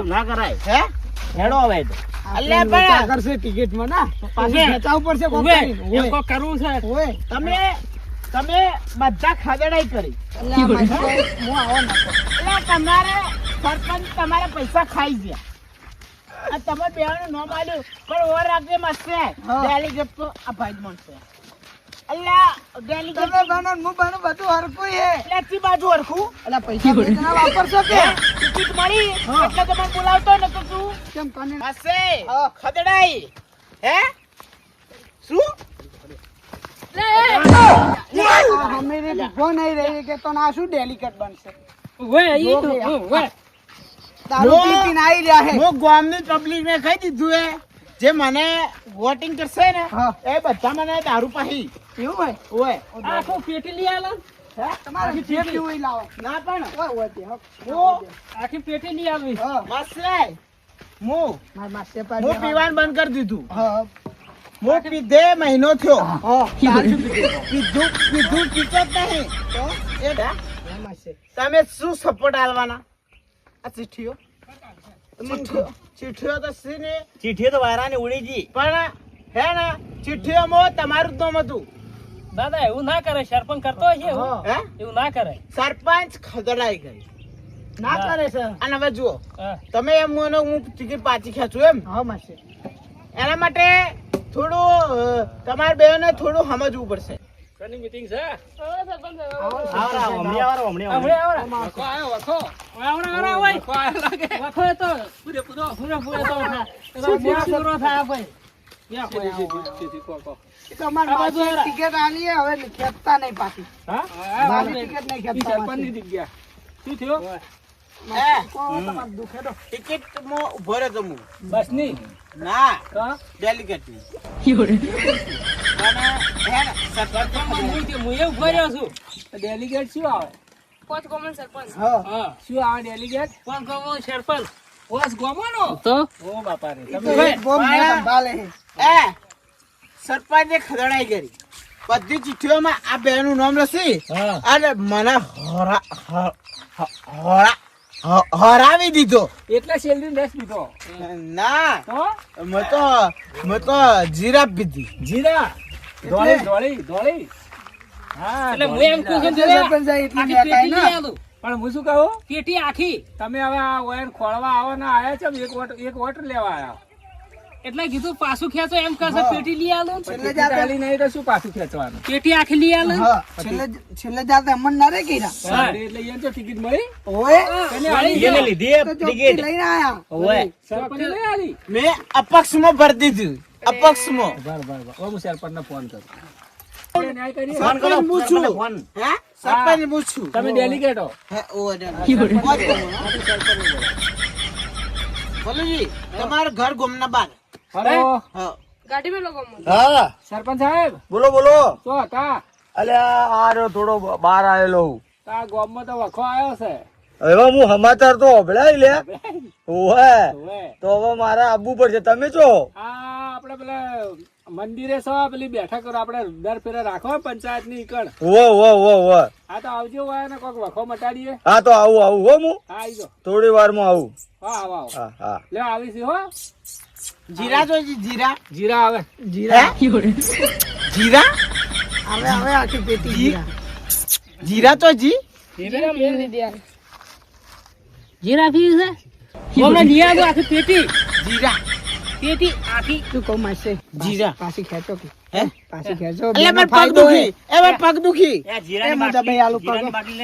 એવું ના કરાય. હે હેડો હવે તો. અલ્યા પણ કરશે ટિકિટ માં ના પાછી ખેંચાવું પડશે કોક કરીને. એમ કોક કરવું છે. ઓય તમે બધા ખદડાઈ કરી. અલ્યા હું આવો નાખો. એટલે તમારે સરપંચ તમારે પૈસા ખાઈ ગયા. આ તમે બેવાનું નામ આલ્યું પણ ઓર રાખજે મસ્તે ડેલિગેટ તો આ ભાઈ જ મળશે. અલ્યા ડેલિગેટ તમે બનો હું બનો બધું હરખું હે. એટલે તી બાજુ હરખું. અલ્યા પૈસા બેના વાપરશો કે ટિકિટ મળી એટલે તમે બોલાવતો ન તો તું કેમ કને મસ્તે ખદડાઈ હે શું હમેરે ફોન આવી રહી કે તો ના શું ડેલિકેટ બનશે. ઓય ઈ તો ઓય દારૂ પીને આવી રહ્યા હે. હું ગામની પબ્લિક ને કહી દીધું હે જે મને વોટિંગ કરશે ને એ બધા મને દારૂ પાહી એવું હોય ઓય આખો પેટી લઈ આલો. હે તમારે પેટી હોય લાવો ના પણ ઓય ઓય તે હું આખી પેટી લઈ આવી. માસે હું પીવાનું બંધ કરી દીધું. હું પીધે મહિનો થયો. પીધું પીતો જ નહીં તો તમે શું સપોર્ટ આલવાના આ ચીઠીઓ તો સી ને ચીઠીઓ તો વાયરાની ઉડી ગઈ. પણ હે ને ચીઠીઓમાં તમારું જ નામ હતું. દાદા એવું ના કરે. સરપંચ કરતો હશે હે એવું ના કરે. સરપંચ ખદડાઈ ગઈ ના કરે છે. અને હવે જુઓ તમે એમ મને હું ટિકિટ પાછી ખેંચું એમ એના માટે થોડું તમારે બેને થોડું સમજવું પડશે. મીટિંગ છે. ટિકિટ આલી હવે ખેંચતા નહીં પાછી. ટિકિટ નહીં ખેંચતા. શું થયો? ટિકિટ માં ઉભો રહ્યો તો હું બસ ની ના ડેલિગેટ ની ડેલિગેટ શું આવે? પાંચ કોમન સરપંચ. શું આવે ડેલિગેટ? પાંચ ગામનો સરપંચ. પાંચ ગામનો તો ઓ બાપા રે સરપંચે ખદડાઈ કરી બધી ચિઠ્ઠીઓમાં આ બેનું નામ લસી અને મને હરાવી દીધો. એટલે શેલરી રસ પીધો ના મેં તો જીરા પીધી. જીરા ધોળી હા એટલે હું એમ કહું છું પણ હું શું કહું પેટી આખી તમે હવે આ ઓયર ખોળવા આવો ને આયા છે એક વોટર લેવા આયા એટલે કીધું પાછું ખેંચો એમ કહેશે પેટી લઈ આલો. છેલ્લે નહીં તો શું પાછું ખેંચવાનું? પેટી આખી લઈ આલો. છેલ્લે જાતે અમન ના રે કીરા એટલે એને તો ટિકિટ મળી. ઓય એને લીધી ટિકિટ લઈને આયા. ઓય સરપંચ લઈ આલી. મેં અપક્ષમાં ભરી દીધું. અપક્ષમાં બરાબર હું સરપંચને ફોન કરું. સરપંચ પૂછું હે સરપંચ પૂછું તમે ડેલિગેટ હો. હે ઓ બોલુજી તમારું ઘર ગોમના બાર. હેલો ગાડી में लोगों હા સરપંચ સાહેબ બોલો બોલો. શું હતા? અલ્યા આ રહ્યો થોડો બહાર આવેલો હું. તા ગામમાં તો વખો આવ્યો છે. હવે હું સમાચાર તો હભળાય લે. ઓહે ઓવે. તો હવે મારે આવવું પડશે. તમે છો આ આપણે પેલા મંદિરે છો પેલી બેઠક કરો આપણે દર ફેરે રાખો પંચાયત ની કણ. ઓ હા તો આવજો હોય ને કોક વખો મટાડીએ. હા તો આવું હો હું હા આવી જાઓ. થોડી વારમાં આવું. હા આવો આવો હા હા લે આવીશું હો. જીરા જોજી જીરા જીરા આવે. જીરા જીરા હવે આખી પેટી જીરા જીરા તો જી જીરા પી છે હમણાં નિયા દો આખી પેટી જીરા પેટી આખી તું કહું માસે જીરા પાછી ખેંચો કે હે પાછી ખેંચો એટલે પણ પગ દુખી પગ દુખી જીરાની દબાઈ આલુ પગ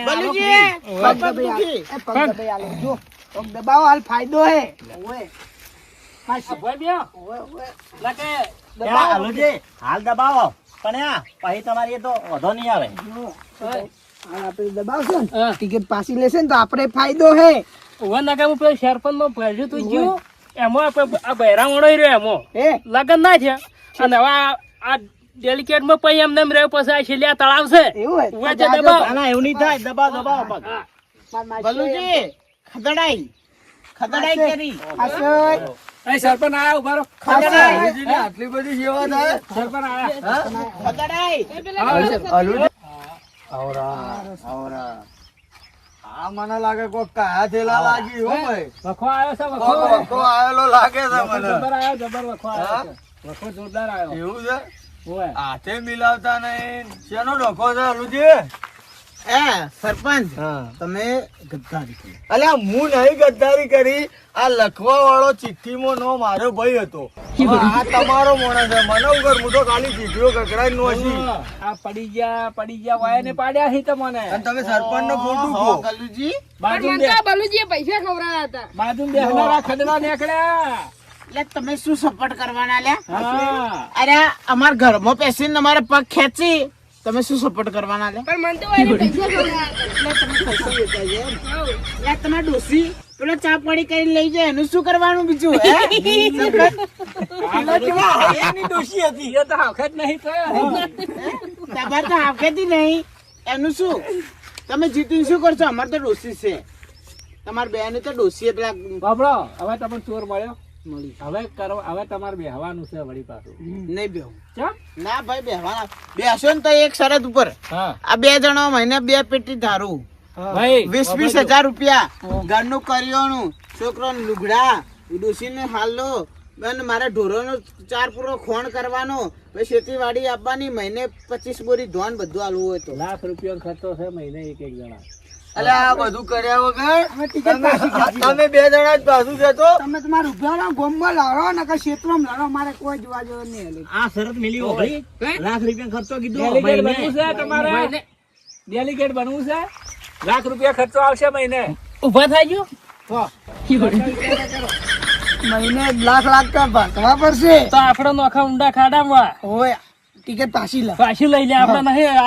બલુજી પગ દુખી પગ દબાઈ આલુ જો પગ દબાવો હાલ ફાયદો હે ઓય માસે ભાઈ બ્યો ઓય ઓય લાકે હાલ દબાવો પણ આ પછી તમારી એ તો વધો નહીં આવે. આપણે દબાવશું ને ટિકિટ પાછી લેશે ને તો આપણે ફાયદો હે. ઓવા નાકે હું પેલો સરપંચ નો ભર્યું તું જ્યું એમાં આ બૈરા વણોઈ રહ્યો એમાં હે લગન ના છે અને હવે આ ડેલિકેટ માં પછી એમને એમ રહ્યો પછી આ છેલ્લે તળાવ છે એવું હે ઉવા છે દબાવ. ના એવું નહીં થાય. દબાવો પગ. બલુજી ખદડાઈ કરી અહીં સરપંચ આયા ઉભા રહો. આટલી બધી સેવા થાય. સરપંચ આયા ખદડાઈ આ મને લાગે કોઈ કાયા થેલા લાગી હો ભાઈ. વખો આવ્યો છે વખો વખો આયેલો લાગે છે વખો મને. જબર આવ્યો જબર વખો આવ્યો છે. વખો જોરદાર આવ્યો એવું છે? ઓય હાથે મિલાવતા નહીં. શેનો ડખો છે હલુજી? સરપંચ હા. તમે ગદ્દારી કરી. અલ્યા હું નહીં ગદ્દારી કરી. આ લખવા વાળો ચિઠ્ઠીમાં નો મારો ભાઈ હતો. હવે આ તમારો માણસ છે. મને વગર હું તો ખાલી ચીઠીઓ કકડાઈ નો છી. આ પડી ગયા વાય ને પાડ્યા હી તમને અને તમે સરપંચ નો ખોટું હા, કહો. કલુજી બાજુ પણ મને તો બલુજીએ પૈસા ખવડાવ્યા હતા. બાજુ બેહનારા ખડવા નીકળ્યા એટલે તમે શું સપોર્ટ કરવાના લ્યા? હા અરે અમાર ઘરમાં પેસીને અમારે પગ ખેંચી તમે શું સપોર્ટ કરવાના લે? પણ મને તો એને પૈસા ખવડાવ્યા હતા. એટલે તમે પૈસા વેચાઈ જાય એમ? હાઉ. એટલે તમે ડોસી પેલો ચા પાણી કરીને લઈ જાય એનું શું કરવાનું બીજું હે? પેલો કેવા હાયાની ડોસી હતી. એ તો હાવખત નહીં તો તમારે તો હાફેતી નહીં એનું શું? તમે જીતીને શું કરશો? અમારે તો ડોસી છે. તમારે બેની તો ડોસી પેલા બાબડો હવે તમને ચોર મળ્યો મળી હવે તમારે બેહવાનું છે વળી પાછું નહીં બેહું. ચમ ના ભાઈ બેહવાના બેસો ને તો એક શરત ઉપર હા આ 2 જણા મહિને 2 પેટી ધારું ભાઈ 20,000 રૂપિયા ઘરનું કરિયાણું છોકરાને લુગડા ડોસીને હાલો અને મારા ઢોરોનો 4 પૂરો ખોણ કરવાનો પછી ખેતીવાડી આપવાની મહિને 25 બોરી ધોન બધું આલવું હોય તો લાખ રૂપિયા ખર્ચો છે મહિને એક જણા અલ્યા આ બધું કર્યા વગર તમે બે જણા જ પાછું જતો. તમે તમારા ઉભા ગોમમાં લડો ને કે ક્ષેત્રમાં લડો મારે કોઈ જોવા જેવો નહીં. આ શરત મિલી હો ભાઈ. લાખ રૂપિયા ખર્ચો કીધો ડેલિગેટ ભાઈને. બનવું છે તમારે ડેલિગેટ બનવું છે લાખ રૂપિયા ખર્ચો આવશે મહિને ઉભા થઈ ગયો મહિને લાખ કા ભાગવા પડશે તો આપડે નોખા ઊંડા ખાડામાં ઓય ટિકિટ પાછી લે. પાછી લઈ લે આપડે નહીં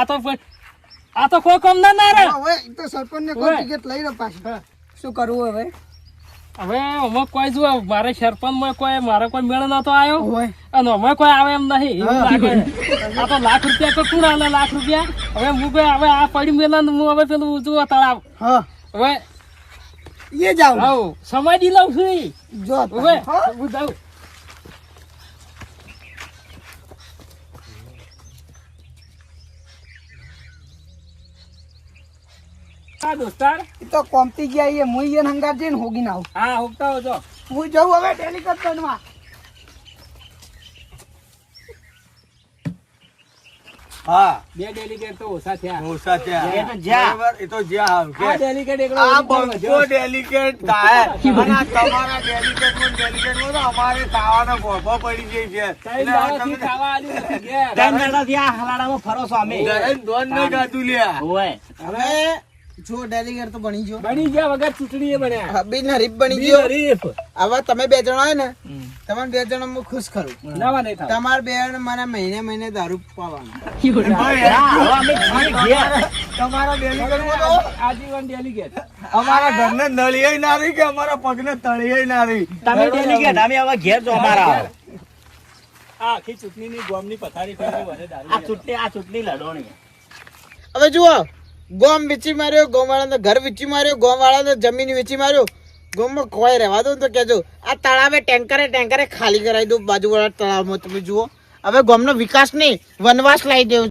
આ તો કોઈ કામ ના રે હવે તો સરપંચ ને કોઈ ટિકિટ લઈ લે પાછી. શું કરવું હવે? હવે અમે કોઈ જો મારે સરપંચ માં કોઈ મારો કોઈ મેળ નતો આવ્યો હોય અને અમે કોઈ આવે એમ નહીં એવું લાગે આ તો લાખ રૂપિયા તો કોણ આલે લાખ રૂપિયા હવે હું કોઈ હવે આ પડી મેલા હું હવે પેલું જુઓ તળાવ હા હવે એ જાવ આવ સમાધિ લઉં છું ઈ. જો હવે હું જાઉં હા દોસ્તાર તો કોમતી ગયા એ મુઈ એને હંગાર જઈને હોગી ના આવું. હા હોગતા હો જો હું જઉં હવે ડેલિકેટ બનવા. હા બે ડેલિગેટ તો ઓછા થયા ઓછા થયા. એ તો જ્યાં. બરાબર, એ તો જ્યાં આ કે ડેલિગેટ એકલો આ ઓછો બંકો વધ્યો. ડેલિકેટ થાય અને આ તમારા ડેલિકેટમાં તો અમારે ખાવાનો ગોભો પડી જાય છે. ત્રણ એટલે આ દાડાથી તમે ખાવા આલ્યું નથી ઘેર. ત્રણ દાડાથી આ હલાડામાં ફરો છો અમે. ઘરે ધોન નહીં ગાતું લ્યા. ઓય. હવે જો ડેલિકેટ તો બની ગયો. બની ગયા વગર ચૂંટણી એ બન્યા બિન હરીફ બની બી ગયો. હરીફ. હવે તમે 2 જણા હોય ને તમે 2 જણા હું ખુશ કરું. નવા નહીં થાય. તમારે 2 જણ મને મહિને દારૂ પાવાનું. હા, હવે અમે છીએ ઘેર. તમારા ડેલિકેટમાં તો આજીવન ડેલિગેટ અમારા ઘરને નળિયે ના રહી કે અમારા પગને તળિયે ના રહી. તમે ડેલિગેટ અમે હવે ઘેર જો અમારા. આ આખી ચૂંટણીની ગોમની પથારી ફેરવી વધે દારૂ. આ ચૂંટણી લડોણી. હવે જુઓ ગોમ વેચી માર્યો ગોમ વાળાને ઘર વેચી માર્યો ગોમ વાળાને જમીન વેચી માર્યો ગોમમાં કોઈ રહેવા દો ને તો કેજો આ તળાવે ટેન્કરે ખાલી કરાવી દો બાજુવાળા તળાવમાં. તમે જુઓ હવે ગોમનો વિકાસ નહીં વનવાસ લાવી દેવું.